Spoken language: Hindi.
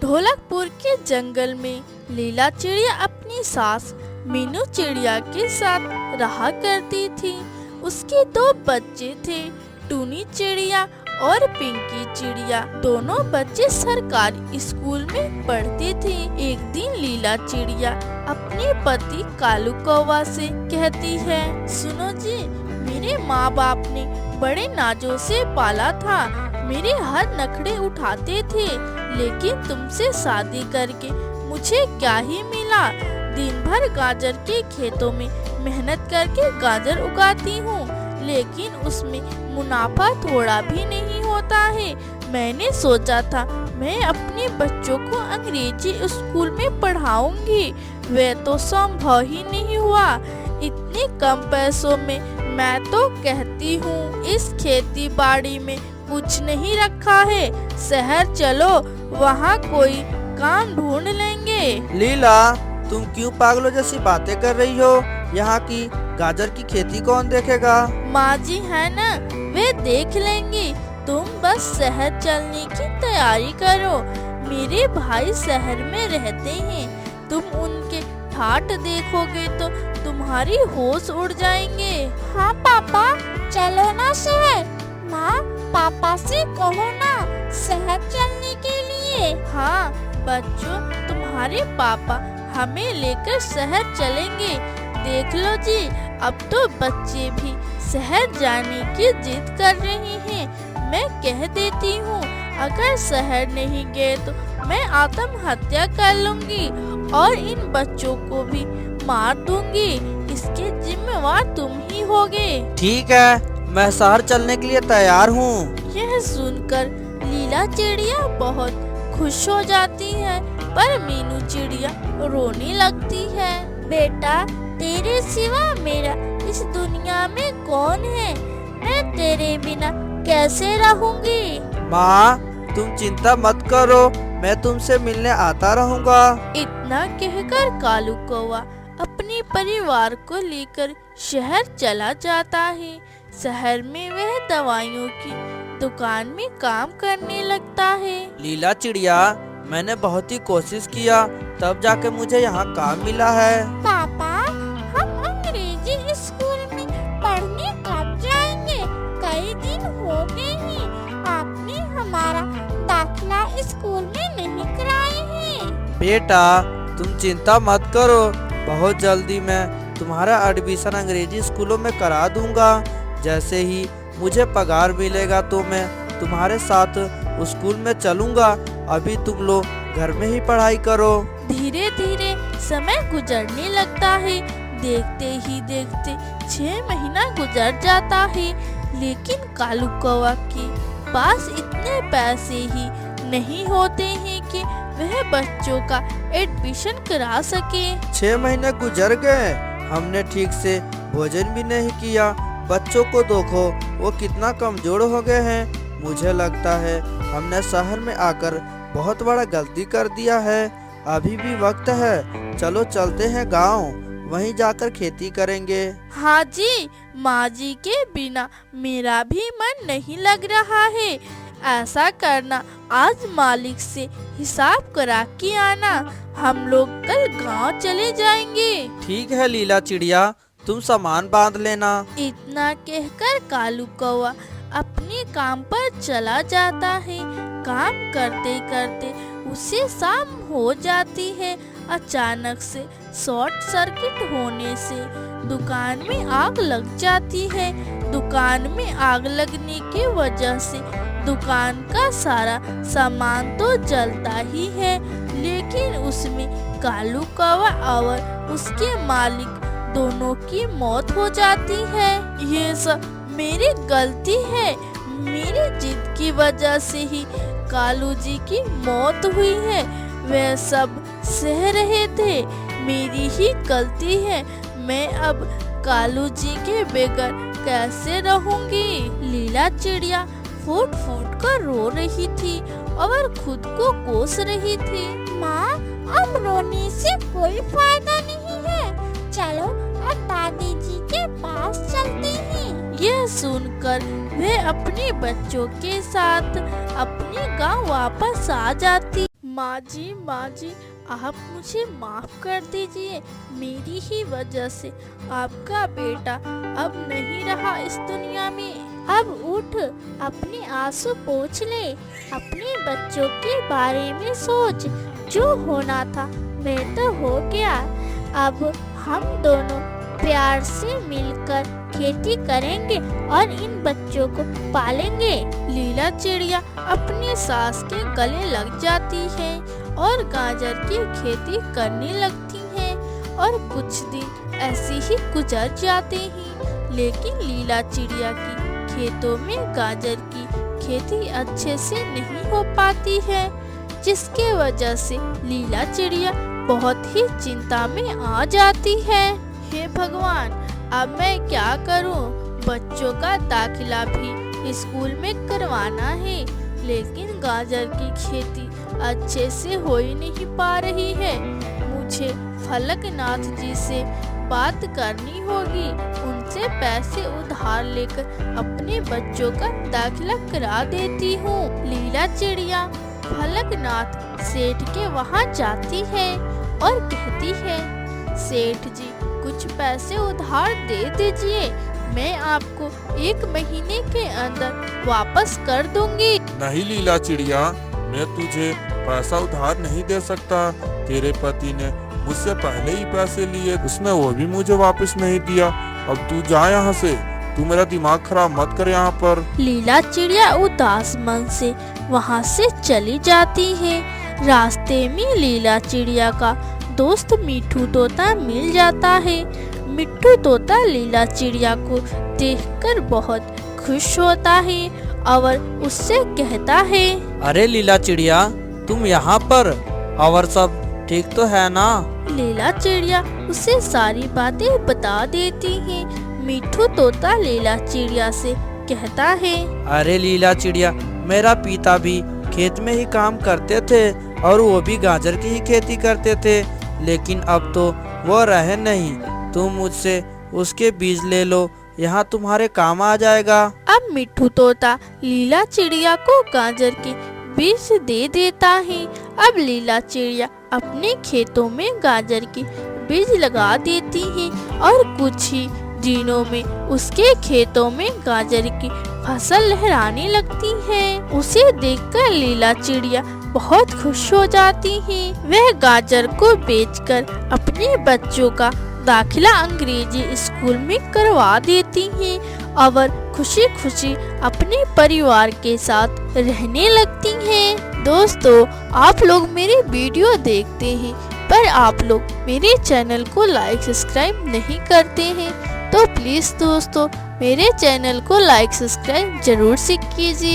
ढोलकपुर के जंगल में लीला चिड़िया अपनी सास मीनू चिड़िया के साथ रहा करती थी। उसके दो बच्चे थे, टूनी चिड़िया और पिंकी चिड़िया। दोनों बच्चे सरकारी स्कूल में पढ़ते थे। एक दिन लीला चिड़िया अपने पति कालू कौवा से कहती है, सुनो जी, मेरे माँ बाप ने बड़े नाजों से पाला था। मेरे हर नखरे उठाते थे, लेकिन तुमसे शादी करके मुझे क्या ही मिला। दिन भर गाजर के खेतों में मेहनत करके गाजर उगाती हूँ, लेकिन उसमें मुनाफा थोड़ा भी नहीं होता है। मैंने सोचा था मैं अपने बच्चों को अंग्रेजी स्कूल में पढ़ाऊंगी, वह तो संभव ही नहीं हुआ। इतने कम पैसों में मैं तो कहती हूँ इस खेती बाड़ी में कुछ नहीं रखा है। शहर चलो, वहाँ कोई काम ढूंढ लेंगे। लीला, तुम क्यों पागलों जैसी बातें कर रही हो? यहाँ की गाजर की खेती कौन देखेगा? माँ जी है ना, वे देख लेंगे। तुम बस शहर चलने की तैयारी करो। मेरे भाई शहर में रहते हैं, तुम उनके ठाठ देखोगे तो तुम्हारी होश उड़ जाएंगे। हाँ पापा, चलो ना शहर। माँ, पापा से कहो ना शहर चलने के लिए। हाँ बच्चों, तुम्हारे पापा हमें लेकर शहर चलेंगे। देख लो जी, अब तो बच्चे भी शहर जाने की जिद कर रहे हैं। मैं कह देती हूँ, अगर शहर नहीं गए तो मैं आत्महत्या कर लूंगी और इन बच्चों को भी मार दूंगी। इसके जिम्मेवार तुम ही होगे। ठीक है, मैं शहर चलने के लिए तैयार हूँ। यह सुनकर लीला चिड़िया बहुत खुश हो जाती है, पर मीनू चिड़िया रोने लगती है। बेटा, तेरे सिवा मेरा इस दुनिया में कौन है? मैं तेरे बिना कैसे रहूंगी? माँ, तुम चिंता मत करो, मैं तुमसे मिलने आता रहूँगा। इतना कहकर कालू कौवा अपने परिवार को लेकर शहर चला जाता है। शहर में वह दवाइयों की दुकान में काम करने लगता है। लीला चिड़िया, मैंने बहुत ही कोशिश किया, तब जाके मुझे यहाँ काम मिला है। पापा, हम अंग्रेजी स्कूल में पढ़ने कब जाएंगे? कई दिन हो गए हैं, आपने हमारा दाखिला स्कूल में नहीं कराए हैं। बेटा, तुम चिंता मत करो, बहुत जल्दी मैं तुम्हारा एडमिशन अंग्रेजी स्कूलों में करा दूंगा। जैसे ही मुझे पगार मिलेगा तो मैं तुम्हारे साथ स्कूल में चलूंगा। अभी तुम लोग घर में ही पढ़ाई करो। धीरे धीरे समय गुजरने लगता है। देखते ही देखते 6 महीना गुजर जाता है, लेकिन कालू कौवा के पास इतने पैसे ही नहीं होते हैं कि वह बच्चों का एडमिशन करा सके। 6 महीने गुजर गए, हमने ठीक से भोजन भी नहीं किया। बच्चों को देखो, वो कितना कमजोर हो गए हैं। मुझे लगता है हमने शहर में आकर बहुत बड़ा गलती कर दिया है। अभी भी वक्त है, चलो चलते हैं गांव, वहीं जाकर खेती करेंगे। हाँ जी, माँ जी के बिना मेरा भी मन नहीं लग रहा है। ऐसा करना, आज मालिक से हिसाब करा के आना। हम लोग कल गांव चले जाएंगे। ठीक है लीला चिड़िया, तुम सामान बांध लेना। इतना कहकर कालू कौवा अपने काम पर चला जाता है। काम करते करते उसे शाम हो जाती है। अचानक से शॉर्ट सर्किट होने से दुकान में आग लग जाती है। दुकान में आग लगने की वजह से दुकान का सारा सामान तो जलता ही है, लेकिन उसमें कालू कौवा और उसके मालिक दोनों की मौत हो जाती है। ये सब मेरी गलती है, मेरी जिद की वजह से ही कालू जी की मौत हुई है। वे सब सह रहे थे, मेरी ही गलती है। मैं अब कालू जी के बगैर कैसे रहूंगी? लीला चिड़िया फूट फूट कर रो रही थी और खुद को कोस रही थी। माँ, अब रोने से कोई फायदा नहीं है। चलो अब दादी जी के पास चलते हैं। यह सुनकर वे अपने बच्चों के साथ अपने गांव वापस आ जाती। माँ जी आप मुझे माफ कर दीजिए। मेरी ही वजह से आपका बेटा अब नहीं रहा इस दुनिया में। अब उठ, अपने आंसू पोंछ ले, अपने बच्चों के बारे में सोच। जो होना था वह तो हो गया। अब हम दोनों प्यार से मिलकर खेती करेंगे और इन बच्चों को पालेंगे। लीला चिड़िया अपनी सास के गले लग जाती है और गाजर की खेती करने लगती है और कुछ दिन ऐसे ही गुजर जाते हैं। लेकिन लीला चिड़िया की खेतों में गाजर की खेती अच्छे से नहीं हो पाती है, जिसके वजह से लीला चिड़िया बहुत ही चिंता में आ जाती है। हे भगवान, अब मैं क्या करूं? बच्चों का दाखिला भी स्कूल में करवाना है, लेकिन गाजर की खेती अच्छे से हो ही नहीं पा रही है। मुझे फलकनाथ जी से बात करनी होगी, उनसे पैसे उधार लेकर अपने बच्चों का दाखिला करा देती हूँ। लीला चिड़िया फलकनाथ सेठ के वहाँ जाती है और कहती है, सेठ जी कुछ पैसे उधार दे दीजिए, मैं आपको 1 महीने के अंदर वापस कर दूंगी। नहीं लीला चिड़िया, मैं तुझे पैसा उधार नहीं दे सकता। तेरे पति ने मुझसे पहले ही पैसे लिए, उसने वो भी मुझे वापस नहीं दिया। अब तू जा यहाँ से, तू मेरा दिमाग खराब मत कर यहाँ पर। लीला चिड़िया उदास मन से वहाँ से चली जाती है। रास्ते में लीला चिड़िया का दोस्त मिट्ठू तोता मिल जाता है। मिट्ठू तोता लीला चिड़िया को देखकर बहुत खुश होता है और उससे कहता है, अरे लीला चिड़िया, तुम यहाँ पर, और सब ठीक तो है ना? लीला चिड़िया उसे सारी बातें बता देती है। मिट्ठू तोता लीला चिड़िया से कहता है, अरे लीला चिड़िया, मेरा पिता भी खेत में ही काम करते थे और वो भी गाजर की ही खेती करते थे, लेकिन अब तो वो रहे नहीं। तुम मुझसे उसके बीज ले लो, यहाँ तुम्हारे काम आ जाएगा। अब मिट्ठू तोता लीला चिड़िया को गाजर के बीज दे देता है। अब लीला चिड़िया अपने खेतों में गाजर के बीज लगा देती है और कुछ ही दिनों में उसके खेतों में गाजर की फसल लहराने लगती है। उसे देखकर लीला चिड़िया बहुत खुश हो जाती है। वह गाजर को बेचकर अपने बच्चों का दाखिला अंग्रेजी स्कूल में करवा देती है और खुशी खुशी अपने परिवार के साथ रहने लगती हैं। दोस्तों, आप लोग मेरी वीडियो देखते हैं पर आप लोग मेरे चैनल को लाइक सब्सक्राइब नहीं करते हैं, तो प्लीज दोस्तों मेरे चैनल को लाइक सब्सक्राइब जरूर से कीजिए।